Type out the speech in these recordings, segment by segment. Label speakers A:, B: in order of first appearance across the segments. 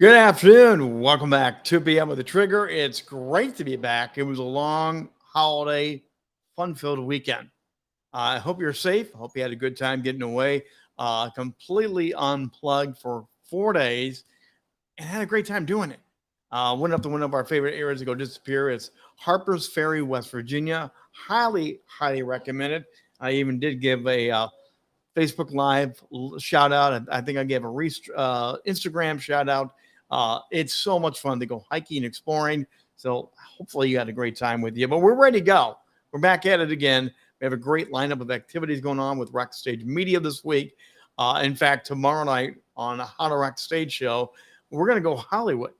A: Good afternoon. Welcome back. 2 p.m. with the Trigger. It's great to be back. It was a long holiday, fun-filled weekend. I hope you're safe. I hope you had a good time getting away. Completely unplugged for 4 days and had a great time doing it. Went up to one of our favorite areas to go disappear. It's Harper's Ferry, West Virginia. Highly, highly recommended. I even did give a Facebook Live shout out. I think I gave a Instagram shout out. It's so much fun to go hiking and exploring. So hopefully you had a great time with you. But we're ready to go. We're back at it again. We have a great lineup of activities going on with Rock Stage Media this week. In fact, tomorrow night on How to Rock Stage show, we're going to go Hollywood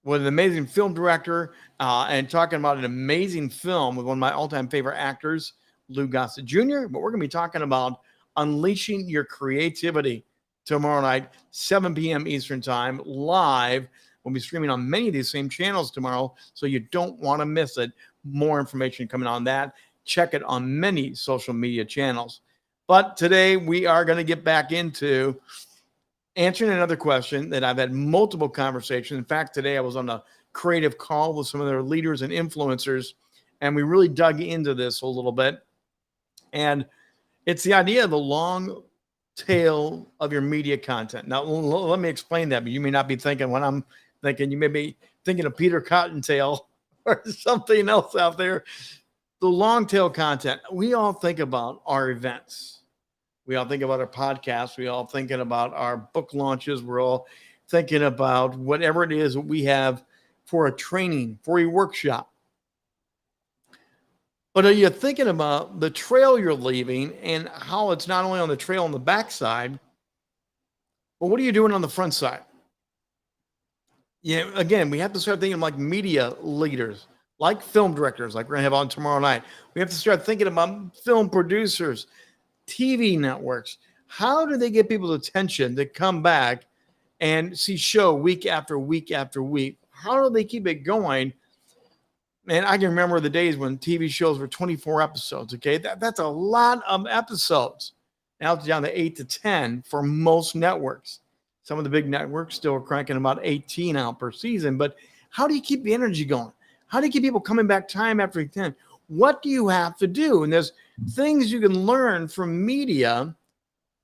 A: with an amazing film director and talking about an amazing film with one of my all-time favorite actors, Lou Gossett Jr. But we're going to be talking about unleashing your creativity tomorrow night, 7 p.m. Eastern Time, live. We'll be streaming on many of these same channels tomorrow, so you don't want to miss it. More information coming on that. Check it on many social media channels. But today we are going to get back into answering another question that I've had multiple conversations. In fact, today I was on a creative call with some of their leaders and influencers, and we really dug into this a little bit. And it's the idea of the long tail of your media content. Now, let me explain that, but you may not be thinking what I'm thinking. You may be thinking of Peter Cottontail or something else out there. The long tail content, we all think about our events. We all think about our podcasts. We all thinking about our book launches. We're all thinking about whatever it is that we have for a training, for a workshop. But are you thinking about the trail you're leaving and how it's not only on the trail on the backside, but what are you doing on the front side? Yeah, again, we have to start thinking like media leaders, like film directors, like we're going to have on tomorrow night. We have to start thinking about film producers, TV networks. How do they get people's attention to come back and see show week after week after week? How do they keep it going? Man, I can remember the days when TV shows were 24 episodes, okay? That's a lot of episodes. Now it's down to 8 to 10 for most networks. Some of the big networks still are cranking about 18 out per season. But how do you keep the energy going? How do you keep people coming back time after 10? What do you have to do? And there's things you can learn from media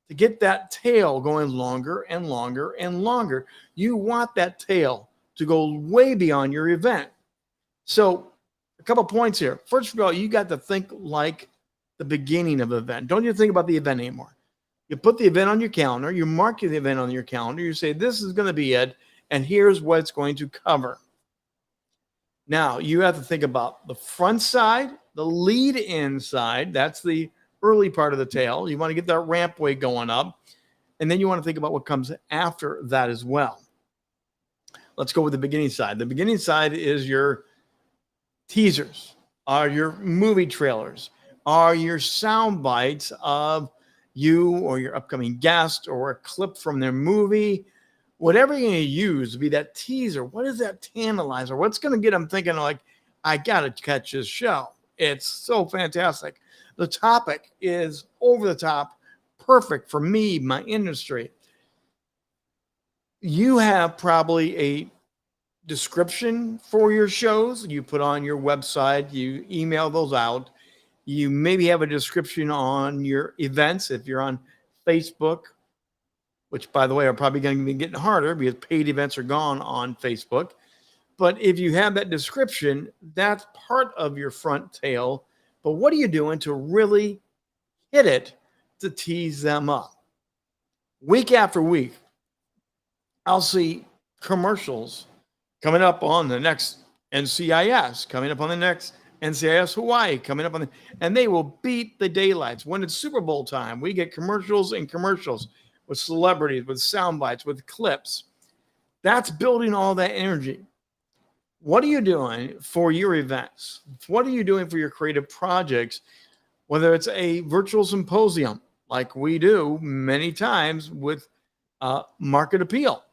A: to get that tail going longer and longer and longer. You want that tail to go way beyond your event. So a couple points here. First of all, you got to think like the beginning of the event. Don't you think about the event anymore. You put the event on your calendar. You mark the event on your calendar. You say, this is going to be it, and here's what it's going to cover. Now, you have to think about the front side, the lead-in side. That's the early part of the tail. You want to get that rampway going up, and then you want to think about what comes after that as well. Let's go with the beginning side. The beginning side is your teasers, are your movie trailers, are your sound bites of you or your upcoming guest or a clip from their movie, whatever you're going to use to be that teaser. What is that tantalizer? What's going to get them thinking like, I got to catch this show. It's so fantastic. The topic is over the top, perfect for me, my industry. You have probably a description for your shows you put on your website, you email those out. You maybe have a description on your events if you're on Facebook, which by the way are probably going to be getting harder because paid events are gone on Facebook. But if you have that description, that's part of your front tail. But what are you doing to really hit it to tease them up? Week after week, I'll see commercials coming up on the next NCIS, coming up on the next NCIS Hawaii, coming up on and they will beat the daylights. When it's Super Bowl time, we get commercials and commercials with celebrities, with sound bites, with clips. That's building all that energy. What are you doing for your events? What are you doing for your creative projects? Whether it's a virtual symposium, like we do many times with market appeal.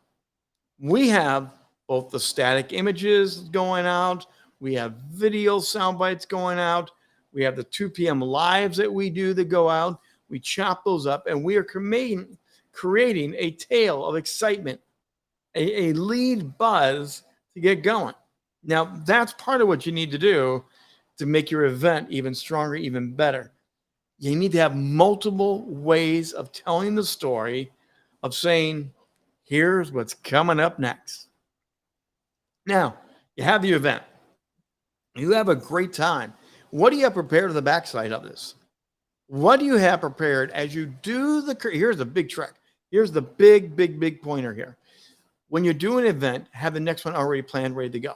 A: We have both the static images going out. We have video sound bites going out. We have the 2 p.m. lives that we do that go out. We chop those up, and we are creating a tale of excitement a lead buzz to get going. Now, that's part of what you need to do to make your event even stronger, even better. You need to have multiple ways of telling the story, of saying, here's what's coming up next. Now, you have the event. You have a great time. What do you have prepared to the backside of this? What do you have prepared as you do here's the big trick. Here's the big pointer here. When you do an event, have the next one already planned, ready to go.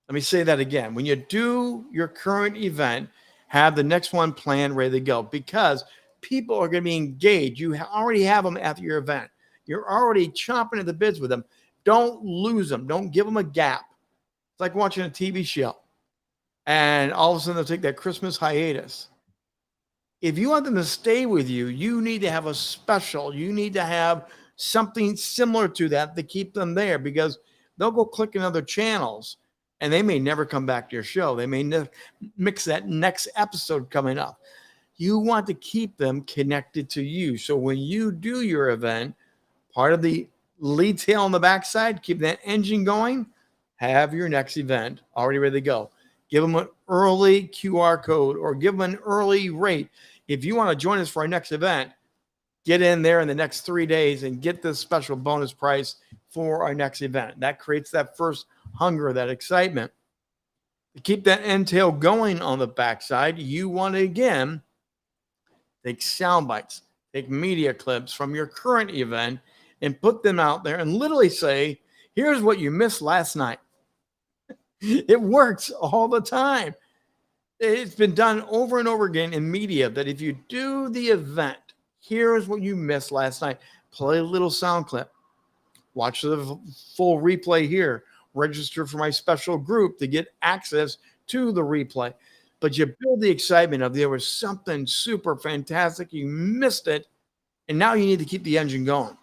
A: Let me say that again. When you do your current event, have the next one planned, ready to go, because people are going to be engaged. You already have them after your event. You're already chomping at the bits with them. Don't lose them. Don't give them a gap. It's like watching a TV show, and all of a sudden they'll take that Christmas hiatus. If you want them to stay with you, you need to have a special. You need to have something similar to that to keep them there, because they'll go clicking other channels and they may never come back to your show. They may mix that next episode coming up. You want to keep them connected to you. So when you do your event, part of the lead tail on the backside, keep that engine going, have your next event already ready to go. Give them an early QR code or give them an early rate. If you want to join us for our next event, get in there in the next 3 days and get this special bonus price for our next event. That creates that first hunger, that excitement. To keep that end tail going on the backside, you want to, again, take sound bites, take media clips from your current event and put them out there and literally say, here's what you missed last night. It works all the time. It's been done over and over again in media that if you do the event, here's what you missed last night. Play a little sound clip. Watch the full replay here. Register for my special group to get access to the replay. But you build the excitement of there was something super fantastic. You missed it. And now you need to keep the engine going.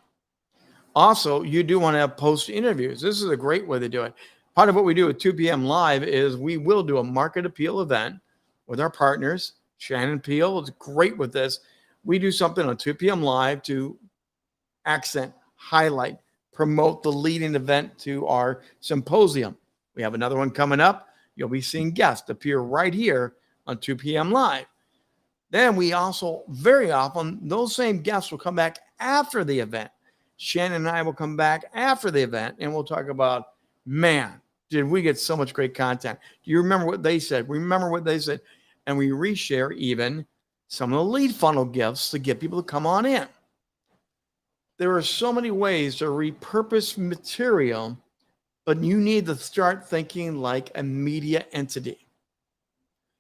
A: Also, you do want to have post interviews. This is a great way to do it. Part of what we do at 2 p.m. Live is we will do a market appeal event with our partners. Shannon Peel is great with this. We do something on 2 p.m. Live to accent, highlight, promote the leading event to our symposium. We have another one coming up. You'll be seeing guests appear right here on 2 p.m. Live. Then we also, very often, those same guests will come back after the event. Shannon and I will come back after the event and we'll talk about, man, did we get so much great content? Do you remember what they said? Remember what they said? And we reshare even some of the lead funnel gifts to get people to come on in. There are so many ways to repurpose material, but you need to start thinking like a media entity.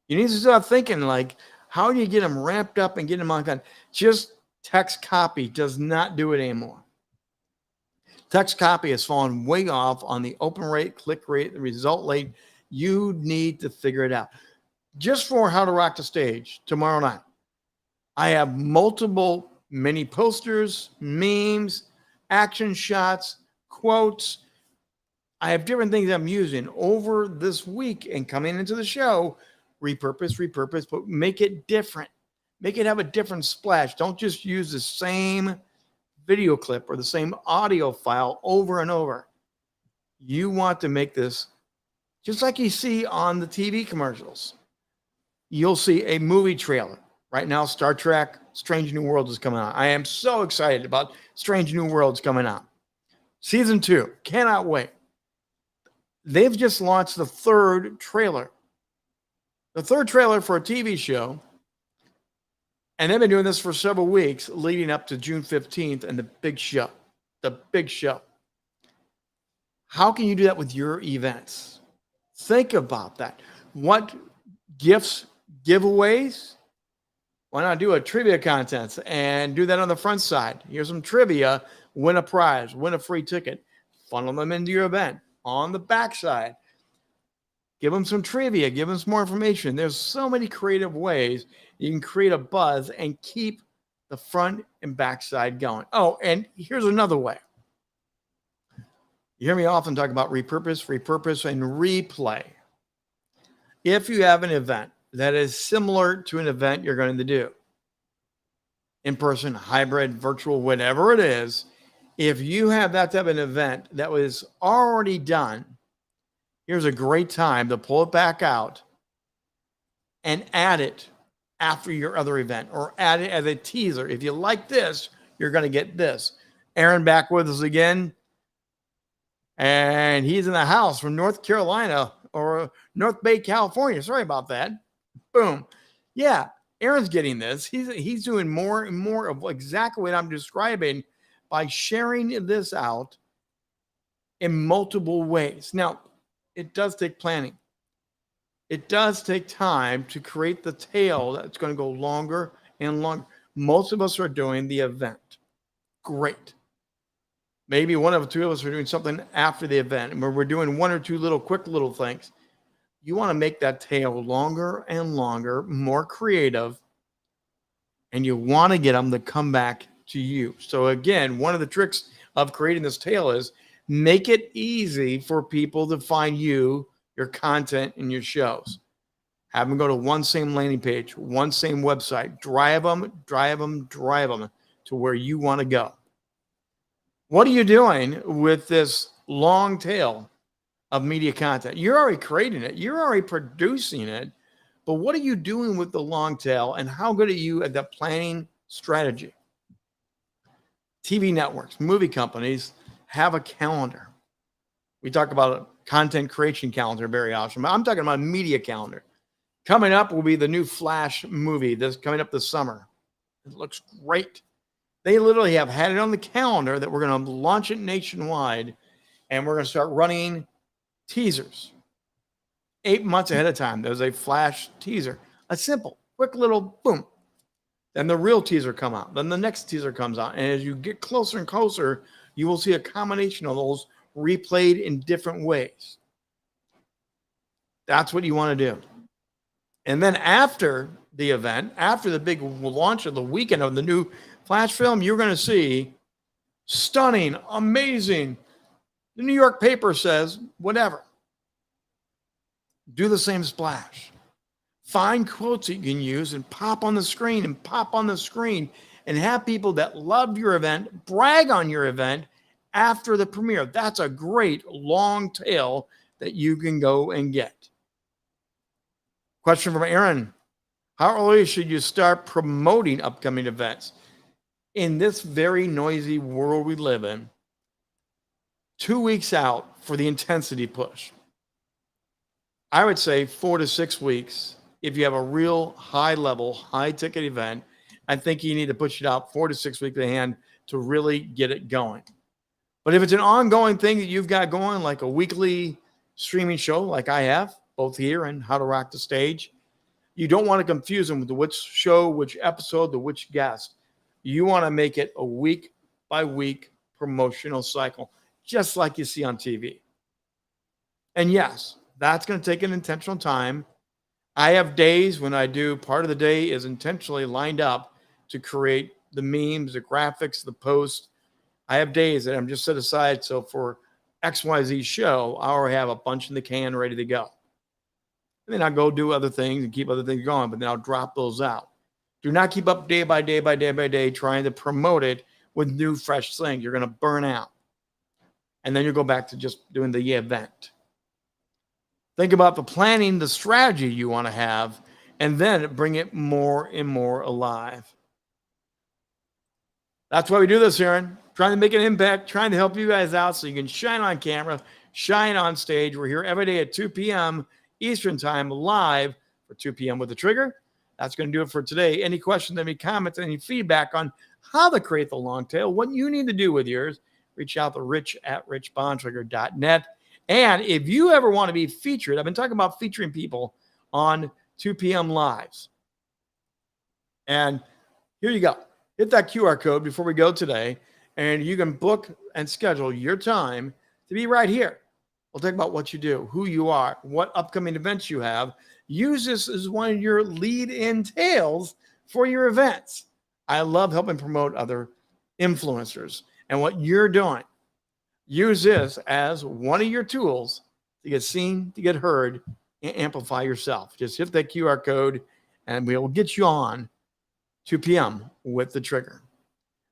A: You need to start thinking like, how do you get them ramped up and get them on content? Just text copy does not do it anymore. Text copy has fallen way off on the open rate, click rate, the result rate. You need to figure it out. Just for How to Rock the Stage tomorrow night, I have multiple mini posters, memes, action shots, quotes. I have different things I'm using over this week and coming into the show. Repurpose, but make it different. Make it have a different splash. Don't just use the same video clip or the same audio file over and over. You want to make this just like you see on the TV commercials. You'll see a movie trailer. Right now, Star Trek Strange New Worlds is coming out. I am so excited about Strange New Worlds coming out. Season 2, cannot wait. They've just launched the third trailer. The third trailer for a TV show. And they've been doing this for several weeks leading up to June 15th and the big show. The big show. How can you do that with your events? Think about that. What gifts, giveaways? Why not do a trivia contest and do that on the front side? Here's some trivia, win a prize, win a free ticket, funnel them into your event. On the back side, give them some trivia, give them some more information. There's so many creative ways you can create a buzz and keep the front and back side going. Oh, and here's another way. You hear me often talk about repurpose, and replay. If you have an event that is similar to an event you're going to do, in person, hybrid, virtual, whatever it is, If you have that type of an event that was already done, here's a great time to pull it back out and add it after your other event, or add it as a teaser. If you like this, you're going to get this. Aaron back with us again. And he's in the house from North Carolina or North Bay, California. Sorry about that. Boom. Yeah, Aaron's getting this. He's doing more and more of exactly what I'm describing by sharing this out in multiple ways. Now, it does take planning. It does take time to create the tail that's going to go longer and longer. Most of us are doing the event. Great. Maybe one of the two of us are doing something after the event, and we're doing one or two quick little things. You want to make that tail longer and longer, more creative, and you want to get them to come back to you. So again, one of the tricks of creating this tail is make it easy for people to find you, your content, and your shows. Have them go to one same landing page, one same website. Drive them to where you want to go. What are you doing with this long tail of media content? You're already creating it. You're already producing it. But what are you doing with the long tail, and how good are you at that planning strategy? TV networks, movie companies have a calendar. We talk about a content creation calendar very often. I'm talking about a media calendar. Coming up will be the new Flash movie that's coming up this summer. It looks great. They literally have had it on the calendar that we're going to launch it nationwide, and we're going to start running teasers 8 months ahead of time. There's a Flash teaser, a simple, quick little boom. Then the real teaser come out. Then the next teaser comes out. And as you get closer and closer, you will see a combination of those replayed in different ways. That's what you want to do. And then after the event, after the big launch of the weekend of the new Flash film, you're going to see stunning, amazing. The New York paper says, whatever. Do the same splash. Find quotes that you can use and pop on the screen and have people that love your event brag on your event after the premiere. That's a great long tail that you can go and get. Question from Aaron. How early should you start promoting upcoming events? In this very noisy world we live in, 2 weeks out for the intensity push. I would say 4 to 6 weeks. If you have a real high level, high ticket event, I think you need to push it out 4 to 6 weeks ahead to really get it going. But if it's an ongoing thing that you've got going, like a weekly streaming show like I have, both here and How to Rock the Stage, you don't want to confuse them with the which show, which episode, the which guest. You want to make it a week by week promotional cycle, just like you see on TV. And yes, that's going to take an intentional time. I have days when I do part of the day is intentionally lined up to create the memes, the graphics, the posts. I have days that I'm just set aside. So for XYZ show, I already have a bunch in the can ready to go. And then I'll go do other things and keep other things going, but then I'll drop those out. Do not keep up day by day trying to promote it with new, fresh things. You're going to burn out. And then you go back to just doing the event. Think about the planning, the strategy you want to have, and then bring it more and more alive. That's why we do this, Aaron. Trying to make an impact, trying to help you guys out so you can shine on camera, shine on stage. We're here every day at 2 p.m. Eastern Time, live for 2 p.m. with the Trigger. That's going to do it for today. Any questions, any comments, any feedback on how to create the long tail, what you need to do with yours, reach out to rich@richbontrager.net. And if you ever want to be featured, I've been talking about featuring people on 2 p.m. lives. And here you go. Hit that QR code before we go today, and you can book and schedule your time to be right here. We'll talk about what you do, who you are, what upcoming events you have. Use this as one of your lead-in tails for your events. I love helping promote other influencers and what you're doing. Use this as one of your tools to get seen, to get heard, and amplify yourself. Just hit that QR code, and we will get you on 2 p.m. with the Trigger.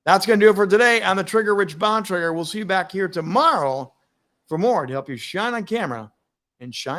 A: That's going to do it for today on the Trigger Rich Bontrager. We'll see you back here tomorrow for more to help you shine on camera and shine